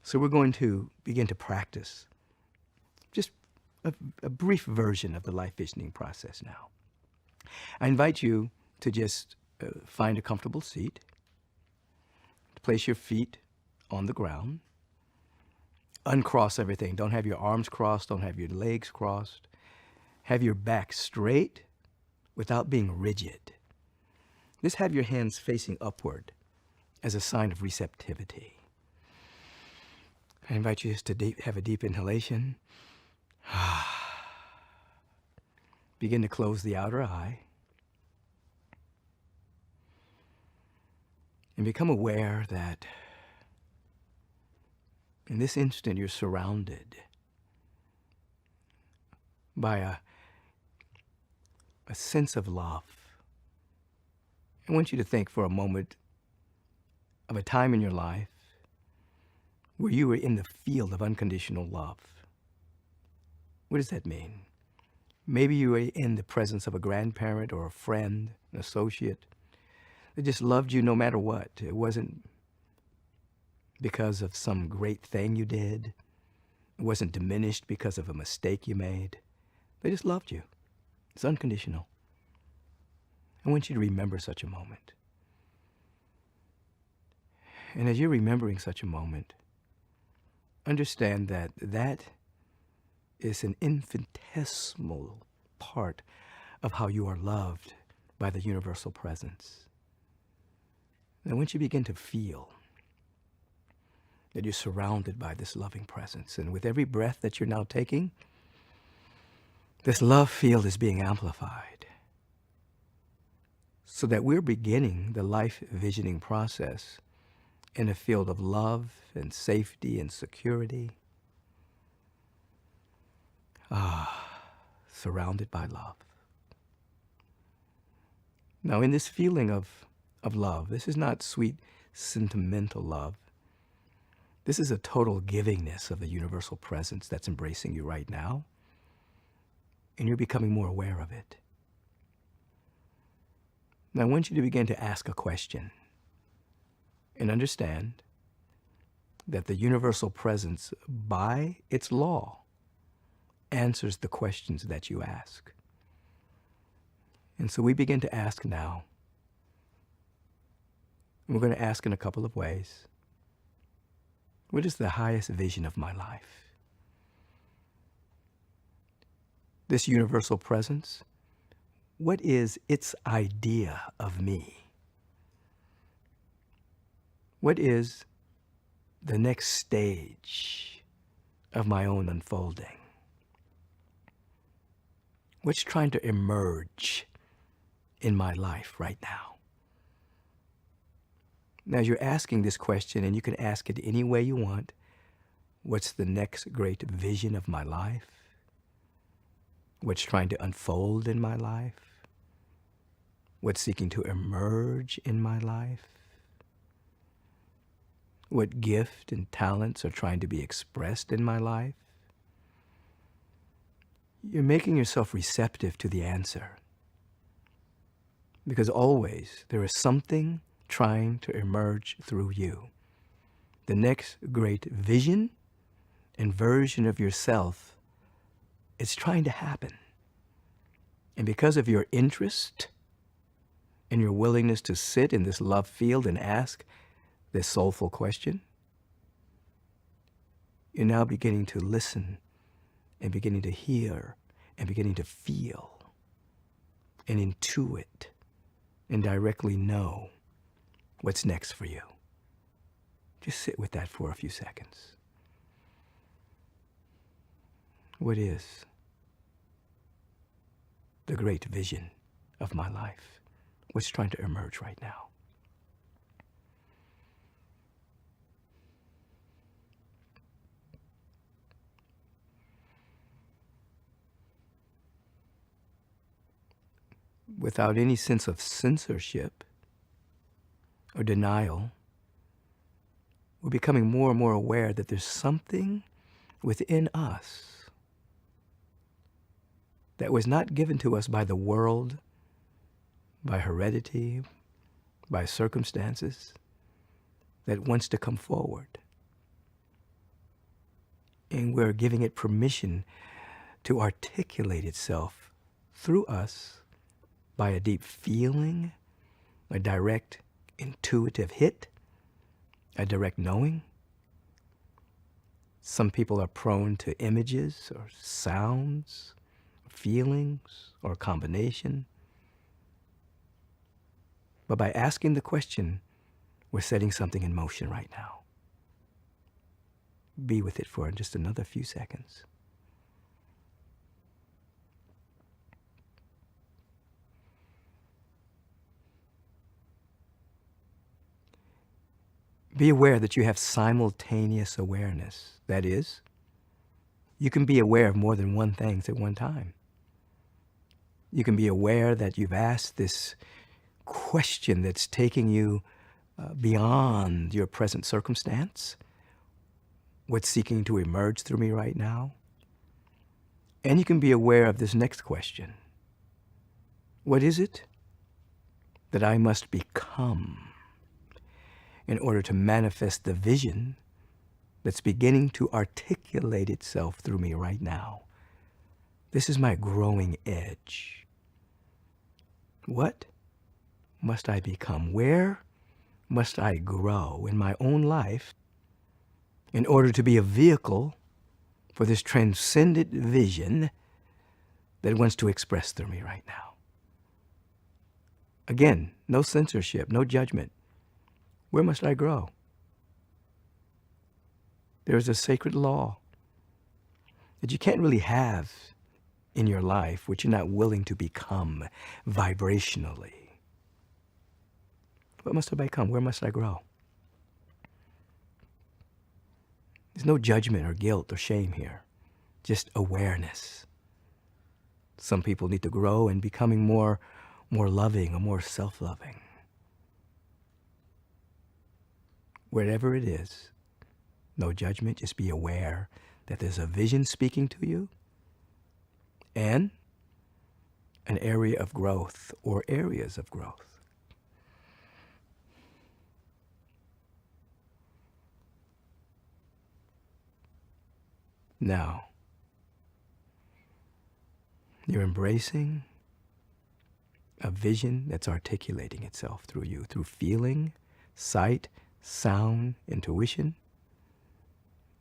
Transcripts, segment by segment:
So we're going to begin to practice just a brief version of the life visioning process now. I invite you to just find a comfortable seat, to place your feet on the ground, uncross everything. Don't have your arms crossed, don't have your legs crossed. Have your back straight without being rigid. Just have your hands facing upward as a sign of receptivity. I invite you just to have a deep inhalation. Begin to close the outer eye. And become aware that in this instant you're surrounded by a sense of love. I want you to think for a moment of a time in your life where you were in the field of unconditional love. What does that mean? Maybe you were in the presence of a grandparent or a friend, an associate, that just loved you no matter what. It wasn't because of some great thing you did. It wasn't diminished because of a mistake you made. They just loved you. It's unconditional. I want you to remember such a moment. And as you're remembering such a moment, understand that that is an infinitesimal part of how you are loved by the universal presence. And once you begin to feel that you're surrounded by this loving presence, and with every breath that you're now taking, this love field is being amplified, so that we're beginning the life visioning process in a field of love and safety and security. Surrounded by love. Now, in this feeling of love, this is not sweet, sentimental love. This is a total givingness of the universal presence that's embracing you right now, and you're becoming more aware of it. Now, I want you to begin to ask a question and understand that the universal presence, by its law, answers the questions that you ask. And so we begin to ask now. We're going to ask in a couple of ways. What is the highest vision of my life? This universal presence, what is its idea of me? What is the next stage of my own unfolding? What's trying to emerge in my life right now? Now, you're asking this question, and you can ask it any way you want. What's the next great vision of my life? What's trying to unfold in my life? What's seeking to emerge in my life? What gift and talents are trying to be expressed in my life? You're making yourself receptive to the answer. Because always there is something trying to emerge through you. The next great vision and version of yourself is trying to happen. And because of your interest and your willingness to sit in this love field and ask this soulful question, you're now beginning to listen and beginning to hear and beginning to feel and intuit and directly know what's next for you. Just sit with that for a few seconds. What is the great vision of my life? What's trying to emerge right now? Without any sense of censorship or denial, we're becoming more and more aware that there's something within us that was not given to us by the world, by heredity, by circumstances, that wants to come forward. And we're giving it permission to articulate itself through us by a deep feeling, a direct intuitive hit, a direct knowing. Some people are prone to images or sounds, feelings, or a combination. But by asking the question, we're setting something in motion right now. Be with it for just another few seconds. Be aware that you have simultaneous awareness. That is, you can be aware of more than one thing at one time. You can be aware that you've asked this question that's taking you beyond your present circumstance, what's seeking to emerge through me right now. And you can be aware of this next question. What is it that I must become in order to manifest the vision that's beginning to articulate itself through me right now? This is my growing edge. What must I become? Where must I grow in my own life in order to be a vehicle for this transcendent vision that wants to express through me right now? Again, no censorship, no judgment. Where must I grow? There is a sacred law that you can't really have in your life what you're not willing to become vibrationally. What must I become? Where must I grow? There's no judgment or guilt or shame here, just awareness. Some people need to grow in becoming more loving or more self-loving. Wherever it is, no judgment, just be aware that there's a vision speaking to you and an area of growth or areas of growth. Now, you're embracing a vision that's articulating itself through you, through feeling, sight, sound, intuition.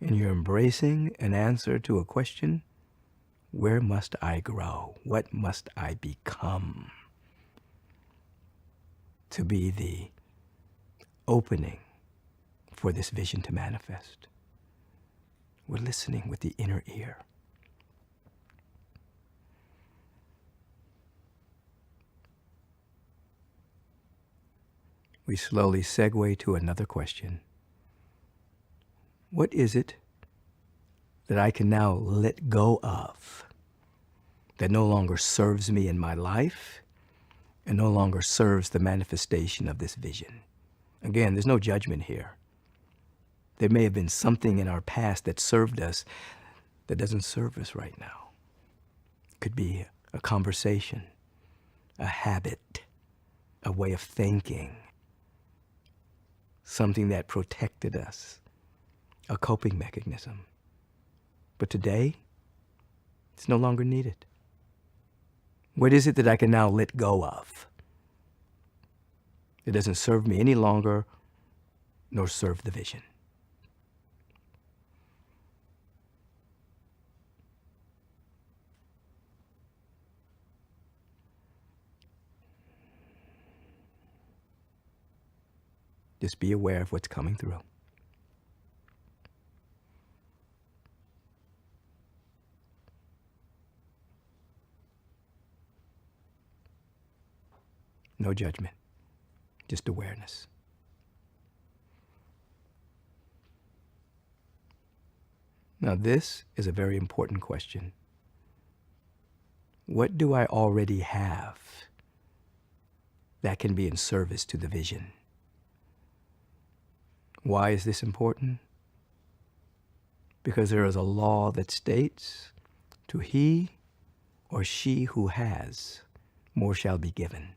And you're embracing an answer to a question: where must I grow? What must I become to be the opening for this vision to manifest? We're listening with the inner ear. We slowly segue to another question. What is it that I can now let go of that no longer serves me in my life and no longer serves the manifestation of this vision? Again, there's no judgment here. There may have been something in our past that served us that doesn't serve us right now. It could be a conversation, a habit, a way of thinking, something that protected us, a coping mechanism. But today, it's no longer needed. What is it that I can now let go of? It doesn't serve me any longer, nor serve the vision. Just be aware of what's coming through. No judgment, just awareness. Now, this is a very important question. What do I already have that can be in service to the vision? Why is this important? Because there is a law that states, to he or she who has, more shall be given.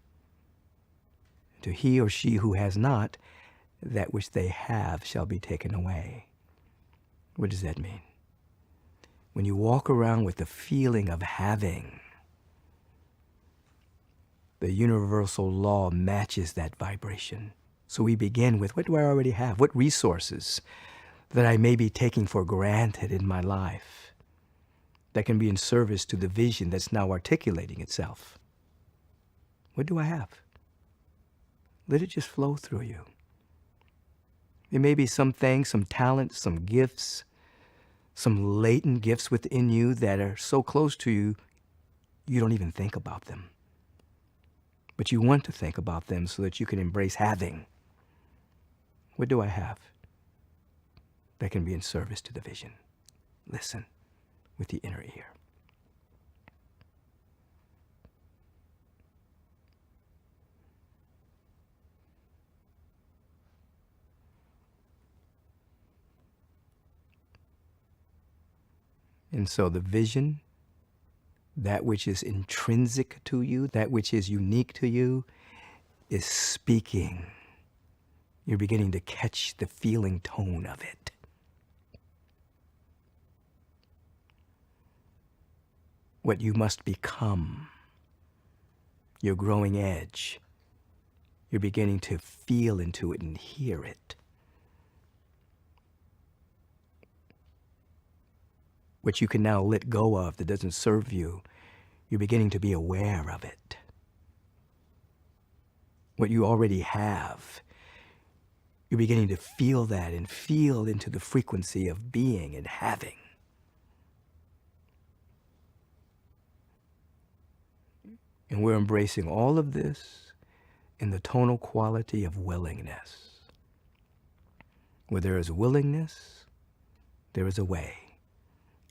To he or she who has not, that which they have shall be taken away. What does that mean? when you walk around with the feeling of having, the universal law matches that vibration. So we begin with, what do I already have? What resources that I may be taking for granted in my life that can be in service to the vision that's now articulating itself? What do I have? Let it just flow through you. There may be some things, some talents, some gifts, some latent gifts within you that are so close to you, you don't even think about them. But you want to think about them so that you can embrace having. What do I have that can be in service to the vision? Listen with the inner ear. And so the vision, that which is intrinsic to you, that which is unique to you, is speaking. You're beginning to catch the feeling tone of it. What you must become, your growing edge, you're beginning to feel into it and hear it. What you can now let go of that doesn't serve you, you're beginning to be aware of it. What you already have, you're beginning to feel that and feel into the frequency of being and having. And we're embracing all of this in the tonal quality of willingness. Where there is willingness, there is a way.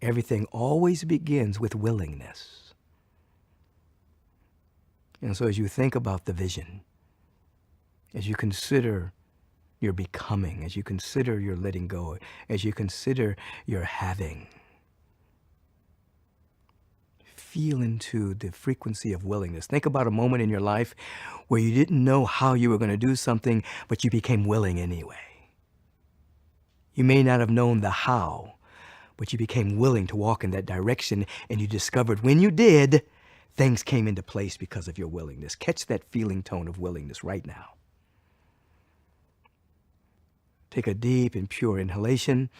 Everything always begins with willingness. And so as you think about the vision, as you consider your becoming, as you consider your letting go, as you consider your having, feel into the frequency of willingness. Think about a moment in your life where you didn't know how you were going to do something, but you became willing anyway. You may not have known the how, but you became willing to walk in that direction, and you discovered when you did, things came into place because of your willingness. Catch that feeling tone of willingness right now. Take a deep and pure inhalation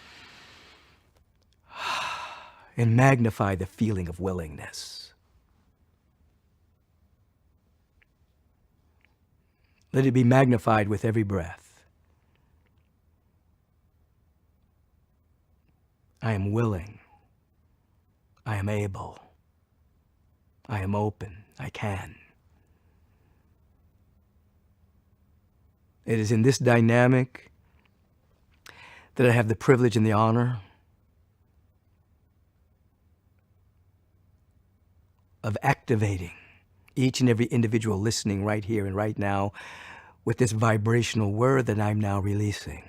and magnify the feeling of willingness. Let it be magnified with every breath. I am willing. I am able. I am open. I can. It is in this dynamic that I have the privilege and the honor of activating each and every individual listening right here and right now with this vibrational word that I'm now releasing.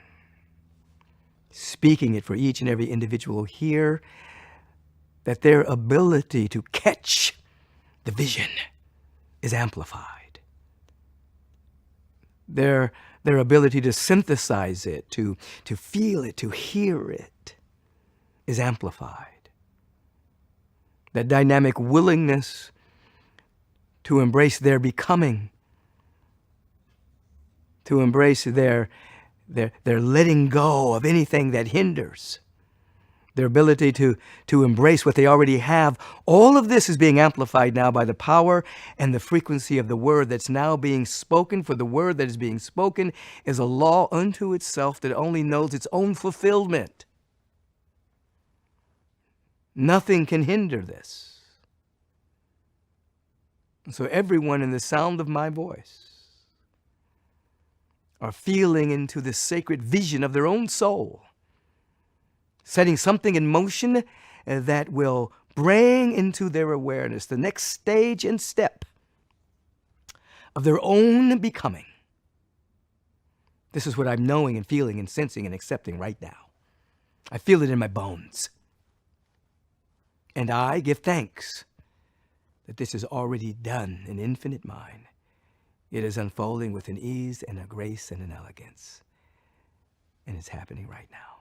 Speaking it for each and every individual here, that their ability to catch the vision is amplified. Their ability to synthesize it, to feel it, to hear it is amplified. That dynamic willingness to embrace their becoming, to embrace their letting go of anything that hinders, their ability to embrace what they already have. All of this is being amplified now by the power and the frequency of the word that's now being spoken, for the word that is being spoken is a law unto itself that only knows its own fulfillment. Nothing can hinder this. So everyone in the sound of my voice are feeling into the sacred vision of their own soul, setting something in motion that will bring into their awareness the next stage and step of their own becoming. This is what I'm knowing and feeling and sensing and accepting right now. I feel it in my bones. And I give thanks that this is already done in infinite mind. It is unfolding with an ease and a grace and an elegance. And it's happening right now.